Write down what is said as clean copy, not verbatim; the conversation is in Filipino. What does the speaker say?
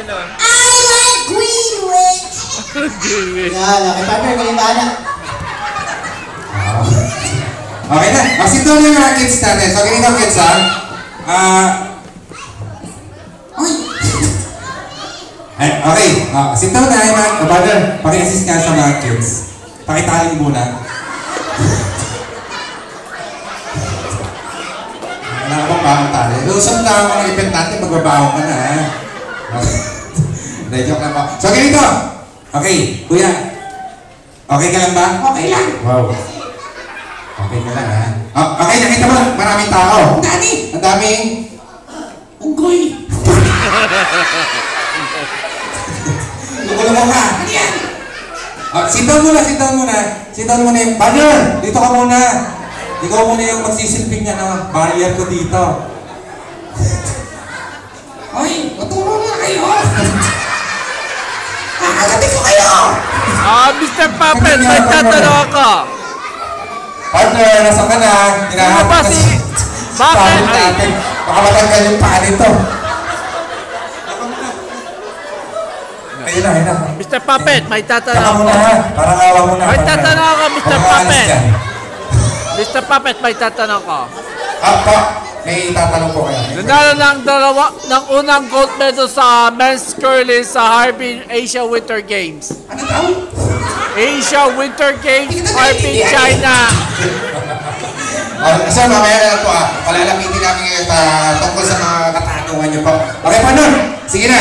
like Greenwich. Greenwich. Yan, okay, partner, kalimbahan. Okay na. Kasi doon yung mga kids natin. So, ganito kids ha. Okay. Sit down na yung mga... Brother, paki-assist nga sa mga kids. Pakitali muna. Wala ka bang bawang tali? Lusot na ako ng event natin. Magbabawang ka na ha. Hindi, joke lang po. So, ganito. Okay, kuya. Okay ka lang ba? Okay lang. Wow. Okay ka lang ha. Okay, nakita mo, maraming tao. Ang dami. Ang daming... unggoy. Lukulo mo ka. Ano yan? Sit down muna, sit down muna. Sit down muna yung... Partner, dito ka muna. Ikaw muna yung magsisilping niya na barrier ko dito. Hoy, matulong na kayo. Kakagatin ko kayo. Mr. Puppet, may tatanong ako. Partner, nasa ka na. Ano ba si... Bakit? Natin. Baka matanggal yung paa nito. Ayun na, ayun na. Mr. Puppet, may tatanong Saka ako. muna ha. Parang awa mo na. May tatanong ako, Mr. Puppet. Dyan. Mr. Puppet, may tatanong ko. Pa, may tatanong po kayo. Nanalo ng unang gold medal sa men's curling sa Harbin Asia Winter Games. Ano daw? Asia Winter Games, Harbin, China. Sir, mamaya na lang po ha. Palalamitin namin ngayon tungkol sa mga katanungan niyo po. Okay, paano? Sige na.